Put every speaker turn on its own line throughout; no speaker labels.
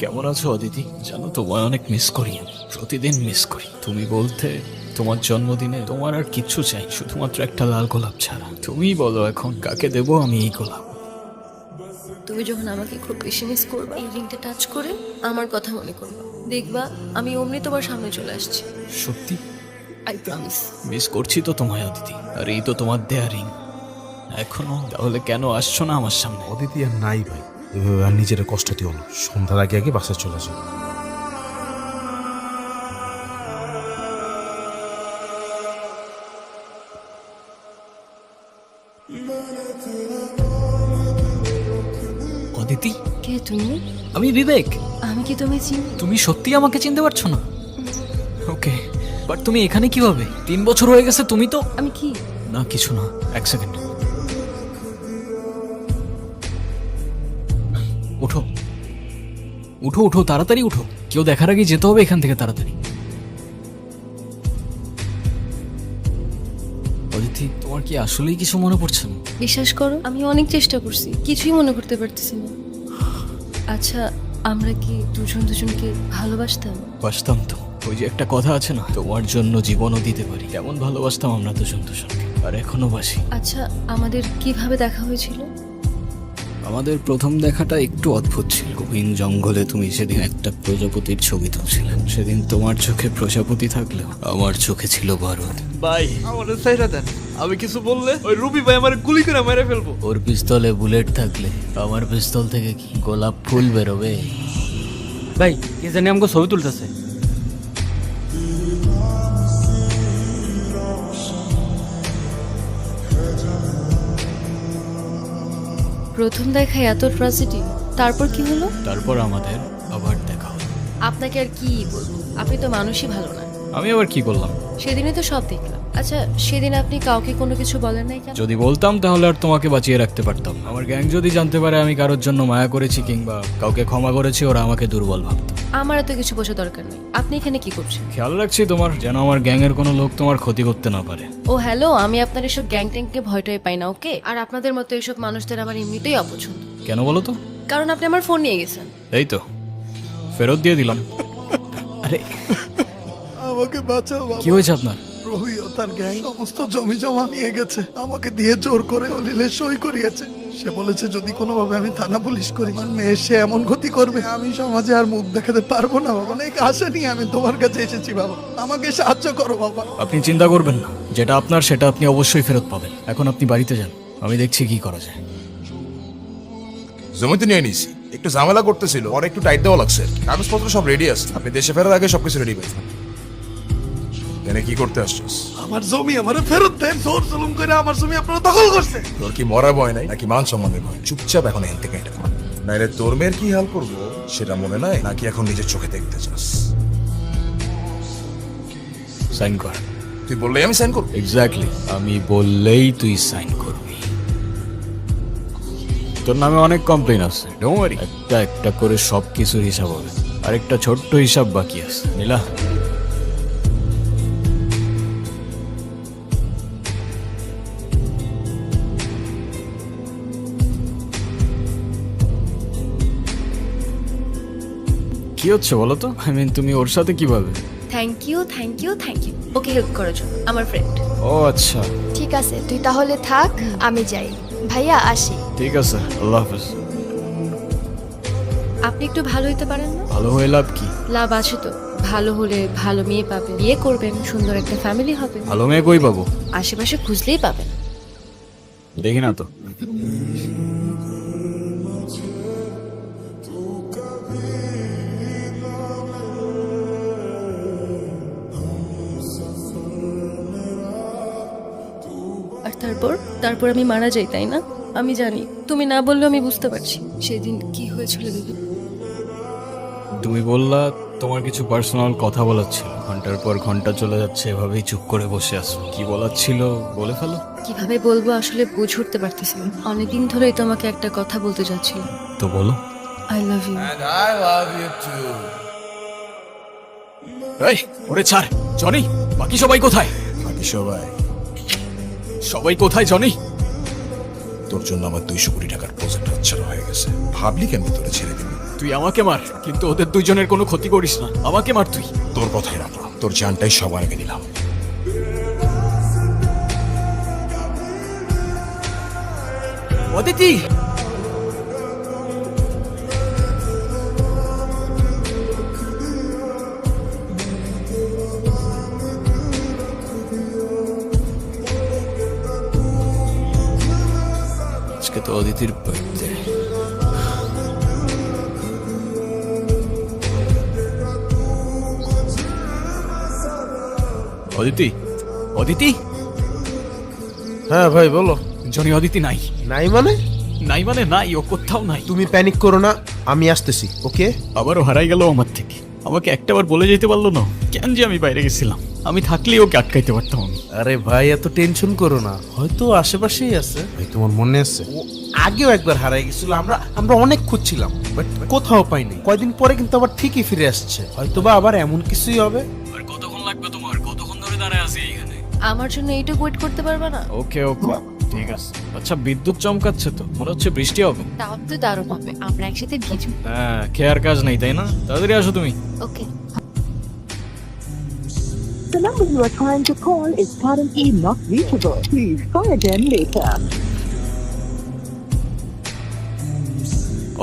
কেমন আছো অদিতি? জানো তোমায় অনেক মিস করি, প্রতিদিন মিস করি। তুমি বলতে তোমার জন্মদিনে তোমার আর কিচ্ছু চাই, শুধুমাত্র একটা লাল গোলাপ ছাড়া। তুমিই বলো এখন কাকে দেবো আমি এই গোলাপ?
তুমি যখন আমাকে খুব বেশি মিস করবে, এই রিংটা টাচ করে আমার কথা মনে করবে, দেখবা আমি অমনি তোমার সামনে চলে আসছি।
সত্যি
আই প্রমিস।
মিস করছি তো তোমায় অদিতি, আর এই তো তোমার দেয়া রিং এখনো। তাহলে কেন আসছো না আমার সামনে?
অদিতি আর নাই ভাই, এভাবে আর নিজের কষ্ট দিও না। সন্ধ্যার আগে আগে বাসায় চলে যাও।
অদিতি,
কে তুমি?
আমি বিবেক।
আমি কি তুমি চিনি?
তুমি সত্যি আমাকে চিনতে পারছো না? ওকে, বাট তুমি এখানে কিভাবে? 3 বছর হয়ে গেছে। তুমি তো...
আমি কি?
না কিছু না, এক সেকেন্ড। উঠো উঠো উঠো, তাড়াতাড়ি উঠো, কেউ দেখার আগে যেতে হবে এখান থেকে তাড়াতাড়ি। অদিতি, তোমার কি আসলেই কিছু মনে পড়ছে না?
বিশ্বাস করো, আমি অনেক চেষ্টা করছি, কিছুই মনে করতে পারতেছি না। আচ্ছা, আমরা কি দুজন দুজনকে ভালোবাসতাম?
বাসতাম তো। ওই যে একটা কথা আছে না, তোমার জন্য জীবনও দিতে পারি, কেমন ভালোবাসতাম আমরা দুজন দুজনকে, আর এখনো বাসি।
আচ্ছা, আমাদের কিভাবে দেখা হয়েছিল?
আমাদের প্রথম দেখাটা একটু অদ্ভুত ছিল। গভীর জঙ্গলে তুমি সেদিন একটা প্রজাপতির ছবি তুলছিলে। সেদিন তোমার চোখে প্রজাপতি থাকলেও আমার চোখে ছিল বারুদ।
ভাই আমাদের সাইরা দেন, আমি কিছু বললে ওই রুবি ভাই আমার গুলি করে মেরে ফেলবো।
ওর পিস্তলে বুলেট থাকলে আমার পিস্তল থেকে কি গোলাপ ফুল বেরোবে?
ভাই কে জানি আমাকে ছবি তুলতেছে।
প্রথম দেখায় এত ট্র্যাজেডি, তারপর কি হলো?
তারপর আমাদের আবার দেখা হলো।
আপনাকে আর কি বলবো, আপনি তো মানুষই ভালো না।
আমি আবার কি করলাম?
সেদিনই তো সব দেখলাম। আচ্ছা, সেদিন আপনি কাউকে কোনো কিছু বলেন নাই কেন?
যদি বলতাম তাহলে আর তোমাকে বাঁচিয়ে রাখতে পারতাম না। আমার গ্যাং যদি জানতে পারে আমি কারোর জন্য মায়া করেছি কিংবা কাউকে ক্ষমা করেছি, ওরা আমাকে দুর্বল ভাবতো।
আমার এত কিছু বোঝা দরকার নেই। আপনি এখানে কি করছেন?
খেয়াল রাখছি তোমার, যেন আমার গ্যাংয়ের কোনো লোক তোমার ক্ষতি করতে না পারে।
ও হ্যালো, আমি আপনার এসব গ্যাং ট্যাংকে ভয়টাই পাই না, ওকে? আর আপনাদের মতো এসব মানুষদের আমার এমনিতেই অপছন্দ।
কেন বলো তো?
কারণ আপনি আমার ফোন নিয়ে গেছেন।
এই তো ফেরত দিয়ে দিলাম। আরে
আমাকে বাঁচাও বাবা।
কি হয়েছে আপনার?
রবি ও তার গ্যাং সমস্ত জমি জমা নিয়ে গেছে, আমাকে দিয়ে জোর করে দলিলে সই করিয়েছে। সে বলেছে যদি কোনোভাবে আমি থানা পুলিশ করি, আমার মেয়ে সে এমন ক্ষতি করবে আমি সমাজে আর মুখ দেখাতে পারবো না বাবা। অনেক আশা নিয়ে আমি তোমার কাছে এসেছি বাবা, আমাকে সাহায্য করো বাবা।
আপনি চিন্তা করবেন না, যেটা আপনার সেটা আপনি অবশ্যই ফেরত পাবেন। এখন আপনি বাড়িতে যান, আমি দেখছি কি করা যায়।
জমিতে নিয়ে নিছি, একটু ঝামেলা করতেছিল, আর একটু টাইট দেওয়া লাগছে। কাগজপত্র সব রেডি আছে, আপনি দেশে ফেরার আগে সবকিছু রেডি পাইছেন। এনে কি করতে আসছিস?
আমার জমি আমারে ফেরত দেন। জোর জুলুম করে আমার জমি আপনারা দখল করছে।
তোর কি মরা ভয় নাই নাকি মান সম্মানের ভয়? চুপচাপ এখন এখান থেকে এটা কর। নাইলে তোর মেয়ের কি হাল করবো সেটা মনে নাই নাকি এখন নিজের চোখে দেখতে চাস?
সাইন কর।
তুই বললেই আমি সাইন করবো?
এক্স্যাক্টলি, আমি বললেই তুই সাইন করবি। তোর নামে অনেক কমপ্লেন আছে, ডোন্ট ওয়ারি, একটা একটা করে সব কিছুর হিসাব হবে। আরেকটা ছোট্ট হিসাব বাকি আছে, নীলা। কি হচ্ছে বলো তো? আই মিন তুমি ওর সাথে কিভাবে?
Thank you, thank you, thank you. ওকে হেল্প করার জন্য, আমার ফ্রেন্ড।
ও আচ্ছা,
ঠিক আছে, তুই তাহলে থাক, আমি যাই। ভাইয়া আসি।
ঠিক আছে, আল্লাহ হাফেজ।
আপনি একটু ভালো হইতে পারেন না?
ভালো হয়ে লাভ কি?
লাভ আছে তো। ভালো হলে ভালো মেয়ে পাবেন, বিয়ে করবেন, সুন্দর একটা ফ্যামিলি হবে।
ভালো মেয়ে কই পাবো?
আশেপাশে খুঁজলেই পাবেন।
দেখি না তো।
আর তারপর আমি মারা যাই, তাই না? আমি জানি, তুমি না বললেও আমি বুঝতে পারছি সেদিন কি হয়েছিল দিদি।
তুমি বললা তোমার কিছু পার্সোনাল কথা বলার ছিল, ঘন্টার পর ঘন্টা চলে যাচ্ছে, এভাবেই চুপ করে বসে আছো। কি বলার ছিল বলে ফেলো।
কিভাবে বলবো আসলে বুঝে উঠতে পারতেছি না। অনেকদিন ধরেই তোমাকে একটা কথা বলতে যাচ্ছিলাম।
তো বলো।
I love you.
I love you too.
এই ওরে ছাড়। জনি, বাকি সবাই কোথায়?
বাকি সবাই
সবাই কোথায় জনি?
তোর জন্য আমার 200 কোটি টাকার প্রজেক্ট হাতছাড়া হয়ে গেছে। ভাবলি কেন তোরে ছেড়ে দিবি?
তুই আমাকে মার, কিন্তু ওদের দুইজনের কোনো ক্ষতি করিস না। আমাকে মার তুই।
তোর কথাই রাখলাম, তোর জানটাই সবার আগে দিলাম।
অদিতি, আজকে তো অদিতির বার্থডে। অদিতি, অদিতি,
হ্যাঁ ভাই বলো।
জনি অদিতি নাই।
নাই মানে?
নাই মানে নাই, ও কোথাও নাই।
তুমি প্যানিক করো না, আমি আসতেছি। ওকে?
আবারও হারাই গেল আমার থেকে। আমাকে একটাবার বলে যেতে পারলো না কেন যে আমি বাইরে গেছিলাম। আমি থাকলে ওকে আটকাইতে পারতাম আমি।
আরে ভাই এত টেনশন করো না, হয়তো আশেপাশেই আছে। ভাই তোমার মনে আছে ও আগেও একবার হারাই গেছিল, আমরা অনেক খুঁজছিলাম বাট কোথাও পাইনি। কয়দিন পরে কিন্তু আবার ঠিকই ফিরে আসছে। হয়তোবা আবার এমন কিছুই হবে।
আর কতক্ষণ লাগবে তোমার? কতক্ষণ ধরে দাঁড়ায় আছি এখানে?
আমার জন্য এইটুকু ওয়েট করতে পারবে না?
ওকে ওকে, ঠিক আছে। আচ্ছা, বিদ্যুৎ চমকাচ্ছে তো, মনে হচ্ছে বৃষ্টি হবে।
তাও তো দারুণ হবে, আমরা একসাথে ভিজু।
হ্যাঁ, খেয়ার কাজ নেই তাই না? তাড়াতাড়ি আসো তুমি।
ওকে।
The number you are trying to call is currently not reachable. Please try again later.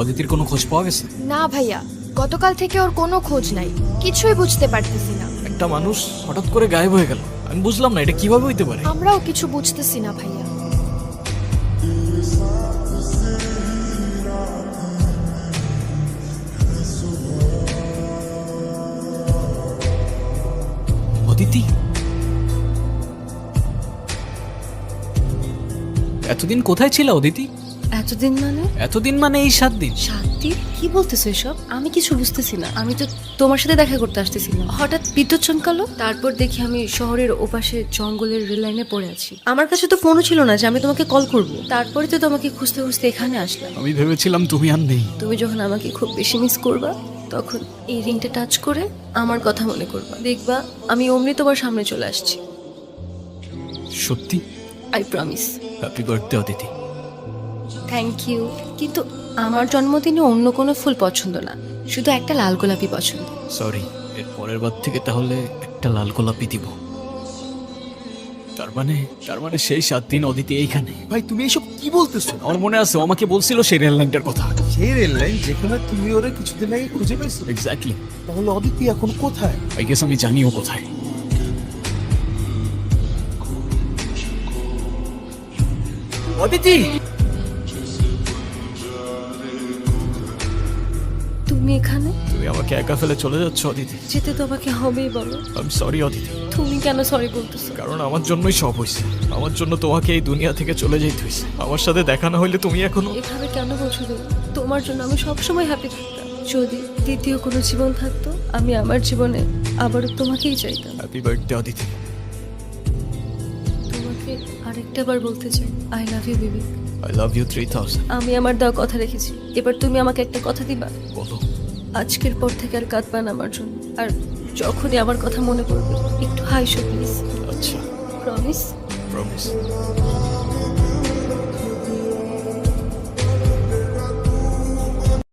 অদিতির কোনো খোঁজ পাওয়া গেছে?
না ভাইয়া, গতকাল থেকে ওর কোনো খোঁজ নাই, কিছুই বুঝতে পারতেছি না।
একটা মানুষ হঠাৎ করে গায়েব হয়ে গেল, আমি বুঝলাম না এটা কিভাবে হইতে পারে।
আমরাও কিছু বুঝতেছি না ভাইয়া।
অদিতি, এতদিন কোথায় ছিল অদিতি?
এতদিন মানে?
এতদিন মানে এই 7 দিন।
7 দিন? কি বলতেছো এসব? আমি কিছু বুঝতেছি না। আমি তো তোমার সাথে দেখা করতে আসতেছিলাম, হঠাৎ বিদ্যুৎ চমকালো। তারপর দেখি আমি শহরের ওপাশে জঙ্গলের রেল লাইনে পড়ে আছি। আমার কাছে তো ফোনও ছিল না যে আমি তোমাকে কল করব। তারপরে তো তোমাকে খুঁজতে খুঁজতে এখানে আসলাম।
আমি ভেবেছিলাম তুমি আর নেই।
তুমি যখন আমাকে খুব বেশি মিস করবা, তখন এই রিংটা টাচ করে আমার কথা মনে করবা। দেখবা আমি অমনি তোমার সামনে চলে আসছি।
সত্যি?
I promise.
Happy birthday Aditi.
Thank you. কিন্তু আমার জন্মদিনে অন্য কোনো ফুল পছন্দ না, শুধু একটা লাল গোলাপি পছন্দ।
সরি, এর পরের বার থেকে তাহলে একটা লাল গোলাপি দিব। তার মানে সেই 7 দিন অদিতি এইখানে।
ভাই তুমি এসব কি বলতেছো?
আমার মনে আছে ও আমাকে বলছিল সেই রেল লাইনটার কথা।
সেই রেল লাইন যেখানে তুমি ওরে কিছুদিন আগে খুঁজে পেয়েছো?
এক্স্যাক্টলি।
তাহলে অদিতি এখন কোথায়?
আই গেস আমি জানি ও কোথায়। অদিতি,
তুমি এখানে?
তুমি আমাকে একা ফেলে চলে যাচ্ছ অদিতি।
যেতে তো আমাকে হবেই, বলো।
আমি সরি অদিতি।
তুমি কেন সরি বলতেছো?
কারণ আমার জন্যই সব হয়েছে। আমার জন্য তোমাকে এই দুনিয়া থেকে চলে যেতে হয়েছে। আমার সাথে দেখা না হইলে তুমি এখনো।
এভাবে কেন বলছো তুমি? তোমার জন্য আমি সবসময় হ্যাপি থাকতাম। যদি দ্বিতীয় কোনো জীবন থাকতো, আমি আমার জীবনে আবারও তোমাকেই চাইতাম।
Happy birthday Aditi.
তোমাকে আরেকটা বার বলতে চাই, I love you baby.
I love you 3000।
আমি আমার দেওয়া কথা রেখেছি, এবার তুমি আমাকে একটা কথা দিবা?
বলো।
আজকের পর থেকে আর কাঁদবা না আমার জন্য, আর যখনই আমার কথা মনে পড়বে একটু হাইশো প্লিজ।
আচ্ছা,
প্রমিস?
প্রমিস।